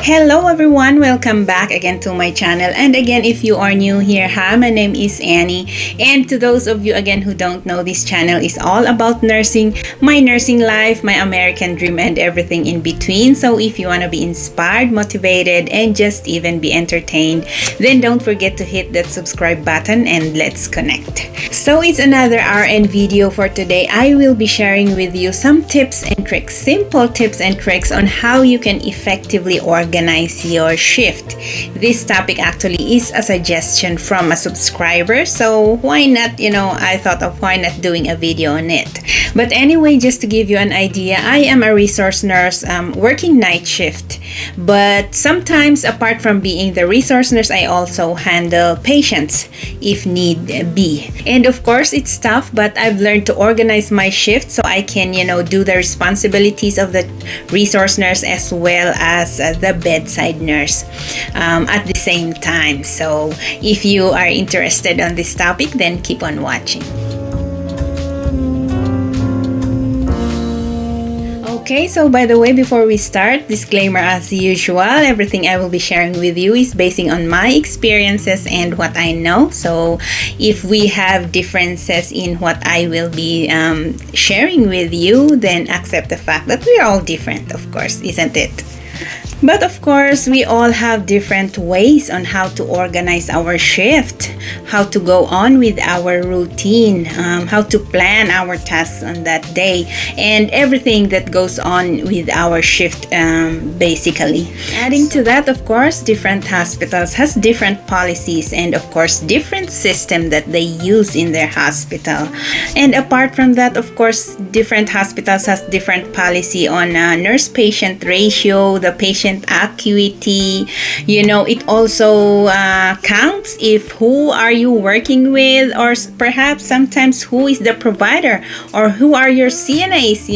Hello everyone, welcome back again to my channel. And again, if you are new here, hi, my name is Annie. And to those of you again who don't know, this channel is all about nursing, my nursing life, my American dream, and everything in between. So if you want to be inspired, motivated, and just even be entertained, then don't forget to hit that subscribe button and let's connect. So it's another RN video for today. I will be sharing with you some tips and tricks, simple tips and tricks on how you can effectively organize your shift. This topic actually is a suggestion from a subscriber, so why not, I thought of why not doing a video on it. But anyway, just to give you an idea, I am a resource nurse working night shift. But sometimes, apart from being the resource nurse, I also handle patients if need be. And of course, it's tough, but I've learned to organize my shift so I can, do the responsibilities of the resource nurse as well as the bedside nurse at the same time. So if you are interested on this topic, then keep on watching. Okay, so by the way, before we start, disclaimer as usual, everything I will be sharing with you is basing on my experiences and what I know. So if we have differences in what I will be sharing with you, then accept the fact that we are all different, of course, isn't it? But of course, we all have different ways on how to organize our shift, how to go on with our routine, how to plan our tasks on that day, and everything that goes on with our shift, basically. Adding to that, of course, different hospitals has different policies and of course different system that they use in their hospital. And apart from that, of course, different hospitals has different policy on nurse-patient ratio, the patient acuity. It also counts if who are you working with, or perhaps sometimes who is the provider or who are your CNAs.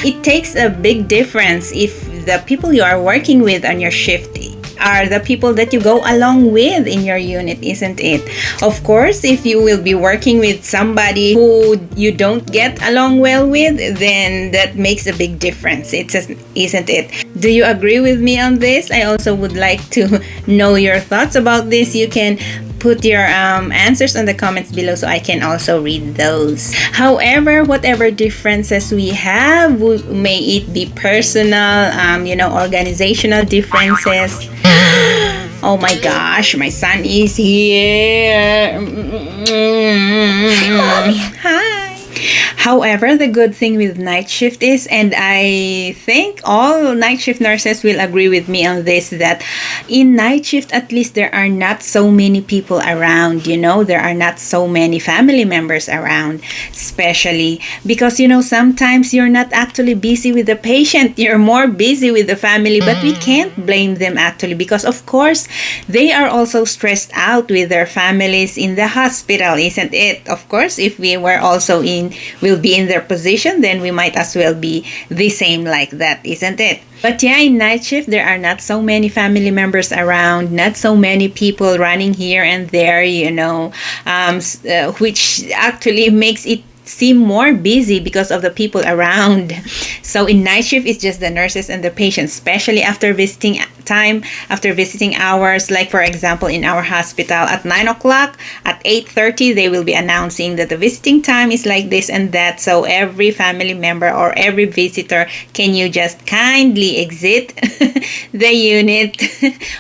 It takes a big difference if the people you are working with on your shift are the people that you go along with in your unit, isn't it? Of course, if you will be working with somebody who you don't get along well with, then that makes a big difference, isn't it? Do you agree with me on this? I also would like to know your thoughts about this. You can put your answers on the comments below so I can also read those. However, whatever differences we have, may it be personal, organizational differences. Oh my gosh, my son is here. Hi. However, the good thing with night shift is, and I think all night shift nurses will agree with me on this, that in night shift, at least there are not so many people around, there are not so many family members around, especially because, sometimes you're not actually busy with the patient, you're more busy with the family, but we can't blame them actually because, of course, they are also stressed out with their families in the hospital, isn't it? Of course, if we were also will be in their position, then we might as well be the same like that, isn't it? But yeah, in night shift, there are not so many family members around, not so many people running here and there, which actually makes it seem more busy because of the people around. So in night shift, it's just the nurses and the patients, especially after visiting time, after visiting hours. Like for example, in our hospital at 9 o'clock, at 8:30, they will be announcing that the visiting time is like this and that. So every family member or every visitor, can you just kindly exit the unit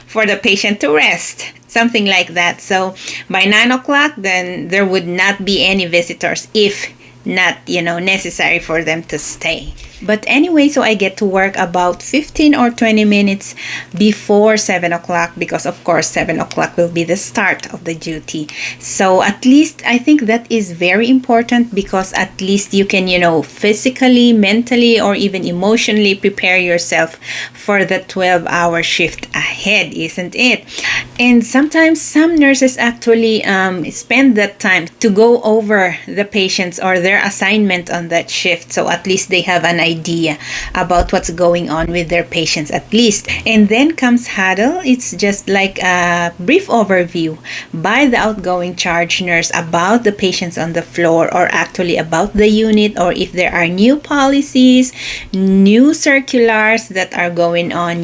for the patient to rest? Something like that. So by 9 o'clock, then there would not be any visitors if not, necessary for them to stay. But anyway, so I get to work about 15 or 20 minutes before 7 o'clock because, of course, 7 o'clock will be the start of the duty. So at least I think that is very important because at least you can, physically, mentally, or even emotionally prepare yourself for the 12-hour shift ahead, isn't it? And sometimes some nurses actually spend that time to go over the patients or their their assignment on that shift. So at least they have an idea about what's going on with their patients at least. And then comes huddle. It's just like a brief overview by the outgoing charge nurse about the patients on the floor, or actually about the unit, or if there are new policies, new circulars that are going on,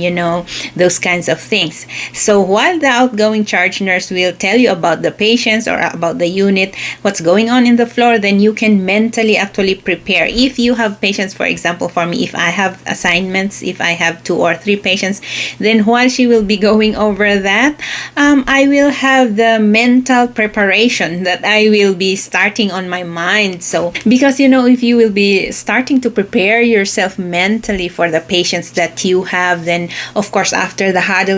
those kinds of things. So while the outgoing charge nurse will tell you about the patients or about the unit, what's going on in the floor, then you can mentally actually prepare. If you have patients, for example, for me, if I have assignments, if I have 2 or 3 patients, then while she will be going over that, I will have the mental preparation that I will be starting on my mind. So because if you will be starting to prepare yourself mentally for the patients that you have, then of course after the huddle,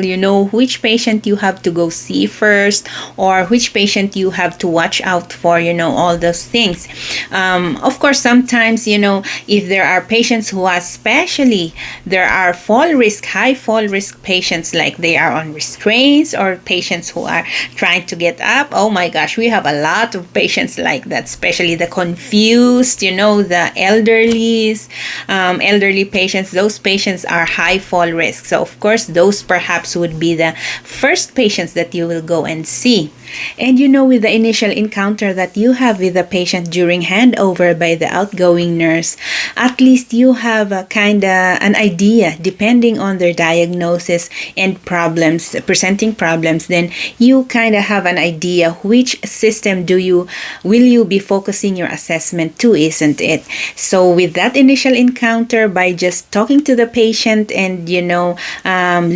which patient you have to go see first, or which patient you have to watch out for, all those things. Of course, sometimes, if there are patients who are, especially there are high fall risk patients, like they are on restraints, or patients who are trying to get up. Oh my gosh, we have a lot of patients like that, especially the confused, the elderly patients. Those patients are high fall risk. So of course, those perhaps would be the first patients that you will go and see. And with the initial encounter that you have with the patient during handover by the outgoing nurse, at least you have a an idea, depending on their diagnosis and presenting problems, then you have an idea which system will you be focusing your assessment to, isn't it? So with that initial encounter, by just talking to the patient and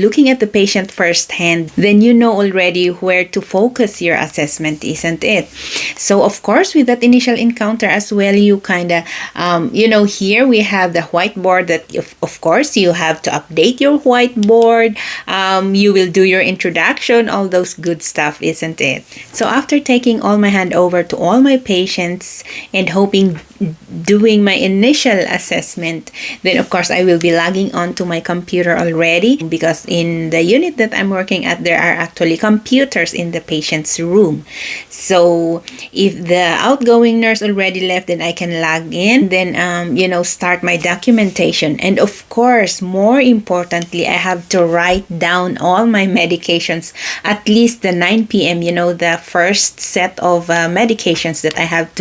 looking at the patient firsthand, then you know already where to focus your assessment, isn't it? So of course, with that initial encounter as well, you here we have the whiteboard that of course you have to update your whiteboard. You will do your introduction, all those good stuff, isn't it? So after taking all my handover to all my patients and doing my initial assessment, then of course I will be logging on to my computer already, because in the unit that I'm working at, there are actually computers in the patient's room. So if the outgoing nurse already left, then I can log in, then start my documentation. And of course, more importantly, I have to write down all my medications, at least the 9 p.m., the first set of medications that I have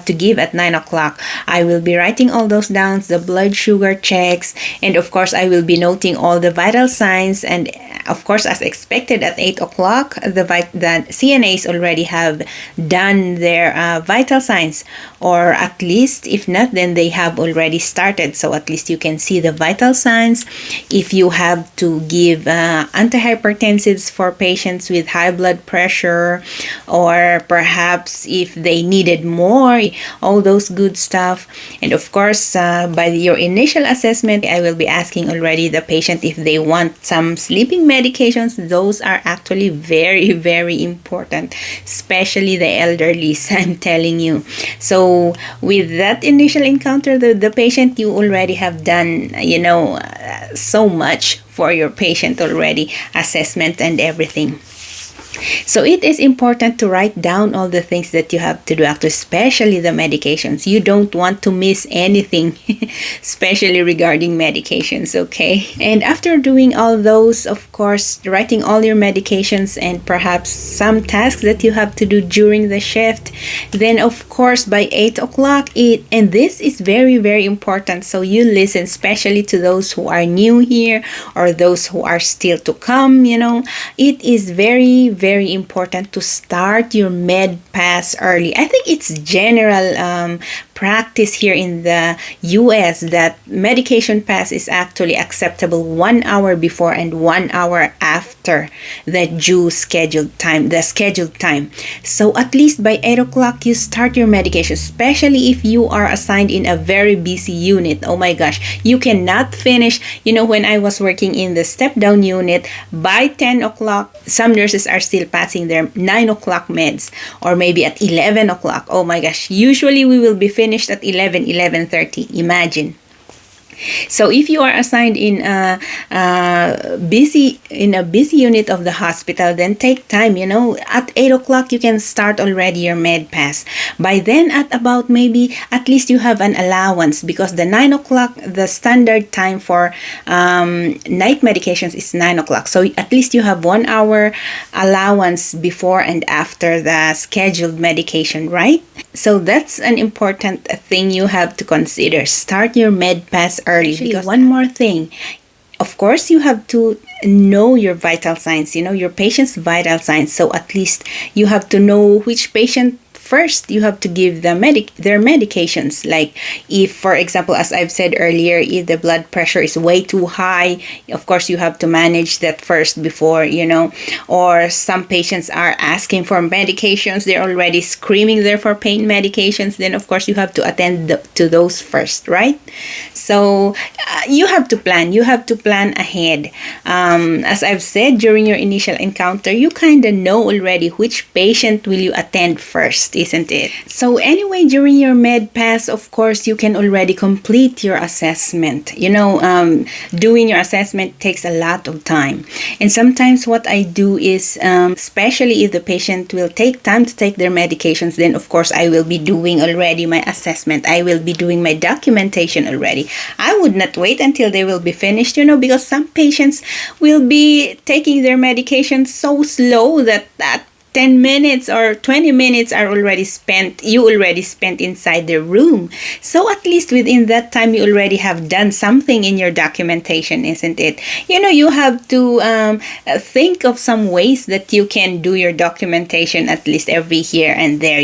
to give at 9 o'clock. I will be writing all those down, the blood sugar checks, and of course I will be noting all the vital signs. And of course, as expected, at 8 o'clock, the CNAs already have done their vital signs, or at least if not, then they have already started. So at least you can see the vital signs. If you have to give antihypertensives for patients with high blood pressure, or perhaps if they needed more, all those good stuff. And of course, by your initial assessment, I will be asking already the patient if they want some sleeping medications. Those are actually very, very important, especially the elderlies, I'm telling you. So with that initial encounter, the patient, you already have done, so much for your patient already, assessment and everything. So it is important to write down all the things that you have to do, especially the medications. You don't want to miss anything, especially regarding medications, okay? And after doing all those, of course, writing all your medications and perhaps some tasks that you have to do during the shift, then of course by 8 o'clock, and this is very, very important. So you listen, especially to those who are new here or those who are still to come, it is very, very important to start your med pass early. I think it's general practice here in the US that medication pass is actually acceptable 1 hour before and 1 hour after the scheduled time. So at least by 8 o'clock, you start your medication, especially if you are assigned in a very busy unit. Oh my gosh, you cannot finish. When I was working in the step-down unit, by 10 o'clock, some nurses are still passing their 9 o'clock meds, or maybe at 11 o'clock. Oh my gosh, usually we will be finished at 11:30. Imagine. So if you are assigned in a busy unit of the hospital, then take time. At 8 o'clock you can start already your med pass. By then, at about maybe at least you have an allowance, because the 9 o'clock, the standard time for night medications is 9 o'clock. So at least you have 1 hour allowance before and after the scheduled medication, right? So that's an important thing you have to consider. Start your med pass early. Because one more thing, of course, you have to know your vital signs, your patient's vital signs. So at least you have to know which patient first you have to give their medications. Like if, for example, as I've said earlier, if the blood pressure is way too high, of course you have to manage that first before, or some patients are asking for medications, they're already screaming there for pain medications, then of course you have to attend to those first, right? So you have to plan ahead. As I've said, during your initial encounter, you kind of know already which patient will you attend first, isn't it? So anyway, during your med pass, of course, you can already complete your assessment. Doing your assessment takes a lot of time. And sometimes what I do is, especially if the patient will take time to take their medications, then of course I will be doing already my assessment. I will be doing my documentation already. I would not wait until they will be finished, because some patients will be taking their medication so slow that 10 minutes or 20 minutes are already spent, inside the room. So at least within that time, you already have done something in your documentation, isn't it? You have to think of some ways that you can do your documentation at least every here and there,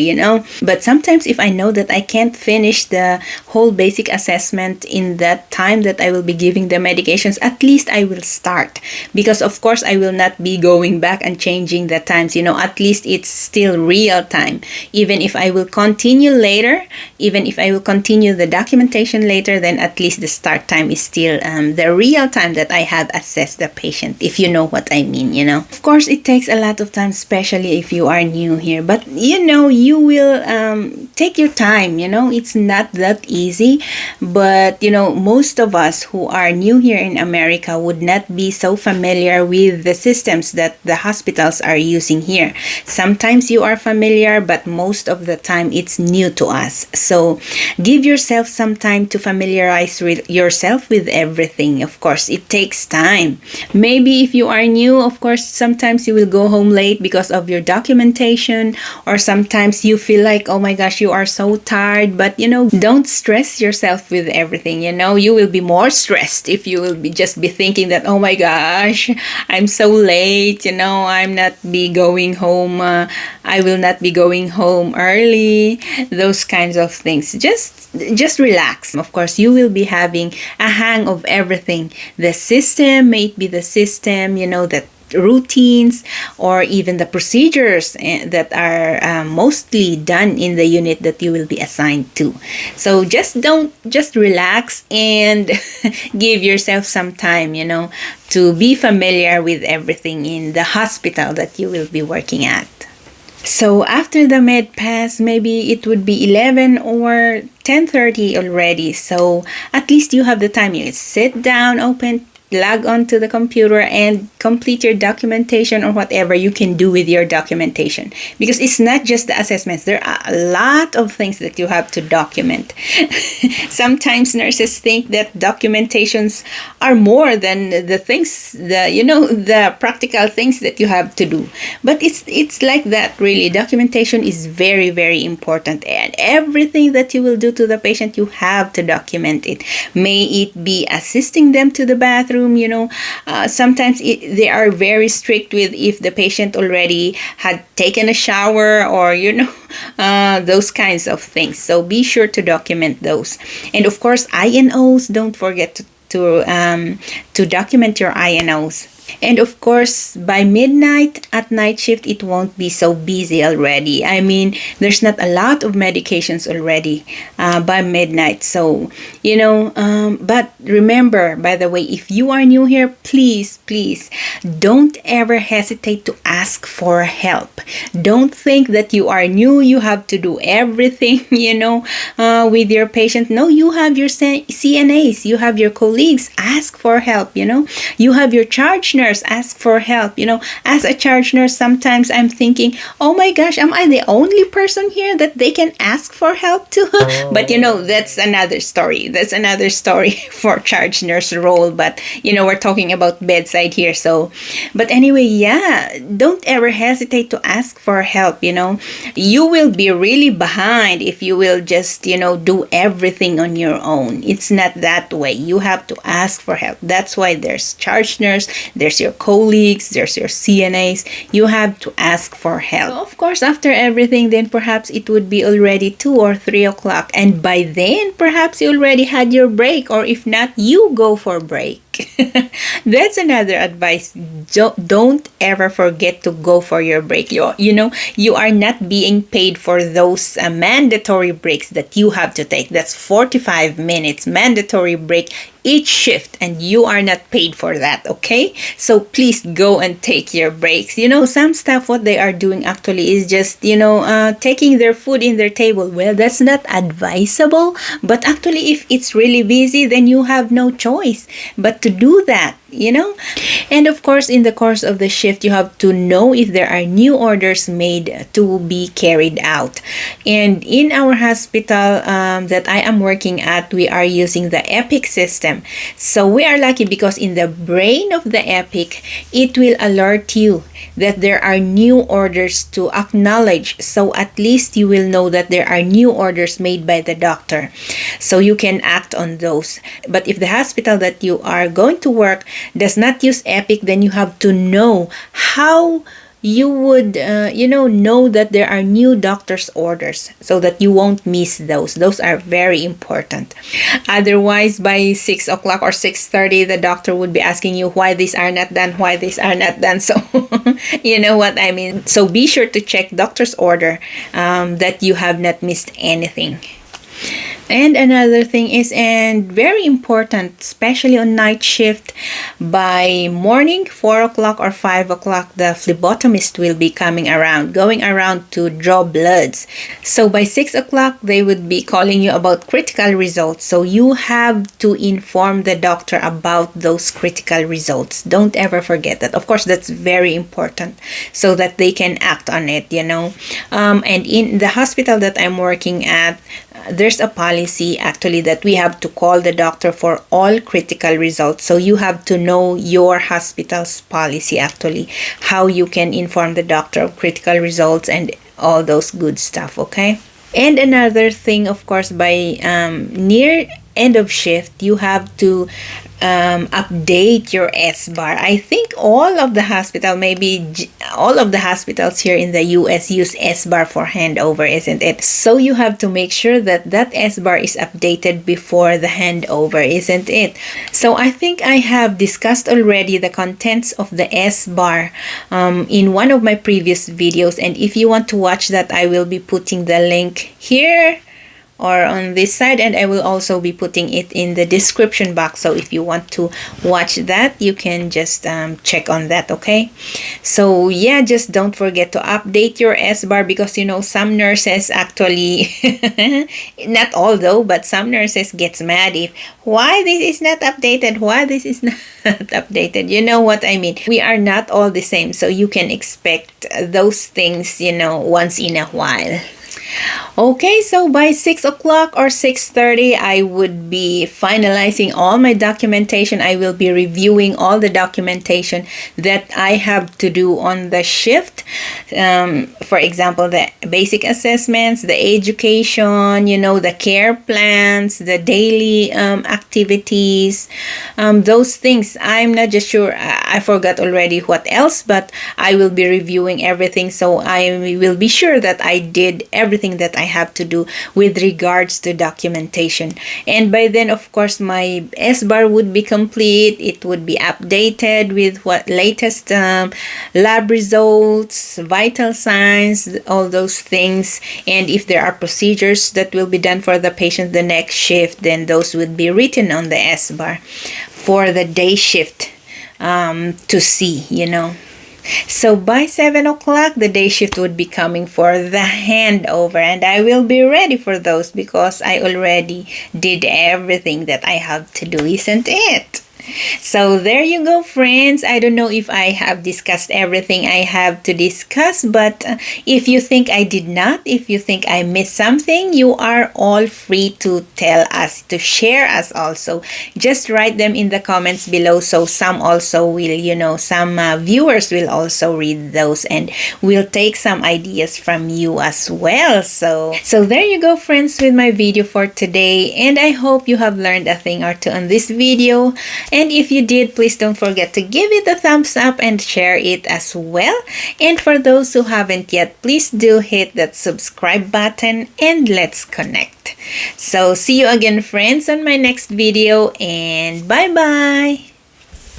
But sometimes if I know that I can't finish the whole basic assessment in that time that I will be giving the medications, at least I will start. Because of course, I will not be going back and changing the times, at least it's still real time. Even if I will continue later, even if I will continue the documentation later, then at least the start time is still the real time that I have assessed the patient, if you know what I mean, Of course, it takes a lot of time, especially if you are new here. But, you will take your time, It's not that easy. But, most of us who are new here in America would not be so familiar with the systems that the hospitals are using here. Sometimes you are familiar, but most of the time it's new to us. So give yourself some time to familiarize yourself with everything. Of course, it takes time. Maybe if you are new, of course, sometimes you will go home late because of your documentation, or sometimes you feel like, oh my gosh, you are so tired. But, don't stress yourself with everything. You will be more stressed if you will just be thinking that, oh my gosh, I'm so late, I'm not be going home. I will not be going home early. Those kinds of things. Just relax. Of course, you will be having a hang of everything. The system, may it be the system, that routines, or even the procedures that are mostly done in the unit that you will be assigned to. So just relax and give yourself some time, to be familiar with everything in the hospital that you will be working at. So after the med pass, maybe it would be 11 or 10:30 already. So at least you have the time. You sit down, log on to the computer and complete your documentation, or whatever you can do with your documentation. Because it's not just the assessments. There are a lot of things that you have to document. Sometimes nurses think that documentations are more than the things, the practical things that you have to do. But it's like that, really. Documentation is very, very important. And everything that you will do to the patient, you have to document it. May it be assisting them to the bathroom. Sometimes they are very strict with if the patient already had taken a shower, or those kinds of things. So be sure to document those. And of course, INOs, don't forget to document your INOs. And of course, by midnight at night shift, it won't be so busy already. I mean, there's not a lot of medications already by midnight. So, but remember, by the way, if you are new here, please, don't ever hesitate to ask for help. Don't think that you are new, you have to do everything, with your patient. No, you have your CNAs, you have your colleagues, ask for help, you have your charge nurse, ask for help. As a charge nurse, sometimes I'm thinking, oh my gosh, am I the only person here that they can ask for help to? But that's another story. That's another story for charge nurse role. But we're talking about bedside here. So, but anyway, yeah, don't ever hesitate to ask for help. You will be really behind if you will just do everything on your own. It's not that way. You have to ask for help. That's why there's charge nurse, there's your colleagues, there's your CNAs. You have to ask for help. So of course, after everything, then perhaps it would be already 2 or 3 o'clock, and by then perhaps you already had your break, or if not, you go for break. That's another advice. Don't ever forget to go for your break. You are not being paid for those mandatory breaks that you have to take. That's 45 minutes mandatory break each shift, and you are not paid for that, okay? So please go and take your breaks. Some staff, what they are doing actually is just taking their food in their table. Well, that's not advisable, but actually if it's really busy, then you have no choice but to do that. And of course, in the course of the shift, you have to know if there are new orders made to be carried out. And in our hospital that I am working at, we are using the Epic system. So we are lucky because in the brain of the Epic, it will alert you that there are new orders to acknowledge. So at least you will know that there are new orders made by the doctor. So you can act on those. But if the hospital that you are going to work does not use Epic, then you have to know how you would know that there are new doctor's orders so that you won't miss those are very important. Otherwise, by 6 o'clock or 6:30, the doctor would be asking you why these are not done, why these are not done. So you know what I mean. So be sure to check doctor's order that you have not missed anything. And another thing is, and very important, especially on night shift, by morning, 4 o'clock or 5 o'clock, the phlebotomist will be going around to draw bloods. So by 6 o'clock, they would be calling you about critical results. So you have to inform the doctor about those critical results. Don't ever forget that. Of course, that's very important so that they can act on it, And in the hospital that I'm working at, there's a policy actually that we have to call the doctor for all critical results. So you have to know your hospital's policy actually, how you can inform the doctor of critical results and all those good stuff, okay? And another thing, of course, by near end of shift, you have to update your S-bar. I think all of the hospitals here in the US use S-bar for handover, isn't it? So you have to make sure that S-bar is updated before the handover, isn't it? So I think I have discussed already the contents of the S-bar in one of my previous videos, and if you want to watch that, I will be putting the link here or on this side, and I will also be putting it in the description box. So if you want to watch that, you can just check on that, okay? So yeah, just don't forget to update your S-bar, because some nurses actually not all though, but some nurses gets mad if why this is not updated, why this is not updated. You know what I mean? We are not all the same, so you can expect those things once in a while. Okay, so by 6 o'clock or 6:30, I would be finalizing all my documentation. I will be reviewing all the documentation that I have to do on the shift. For example, the basic assessments, the education, the care plans, the daily activities, those things. I'm not just sure. I forgot already what else, but I will be reviewing everything. So I will be sure that I did everything everything that I have to do with regards to documentation. And by then, of course, my S-bar would be complete. It would be updated with what latest lab results, vital signs, all those things. And if there are procedures that will be done for the patient the next shift, then those would be written on the S-bar for the day shift to see, So by 7 o'clock, the day shift would be coming for the handover, and I will be ready for those because I already did everything that I have to do, isn't it? So there you go, friends. I don't know if I have discussed everything I have to discuss, but if you think I did not, if you think I missed something, you are all free to tell us, to share us also. Just write them in the comments below, so some also will, some viewers will also read those, and we'll take some ideas from you as well. So there you go, friends, with my video for today, and I hope you have learned a thing or two on this video. And if you did, please don't forget to give it a thumbs up and share it as well. And for those who haven't yet, please do hit that subscribe button and let's connect. So see you again, friends, on my next video, and bye-bye.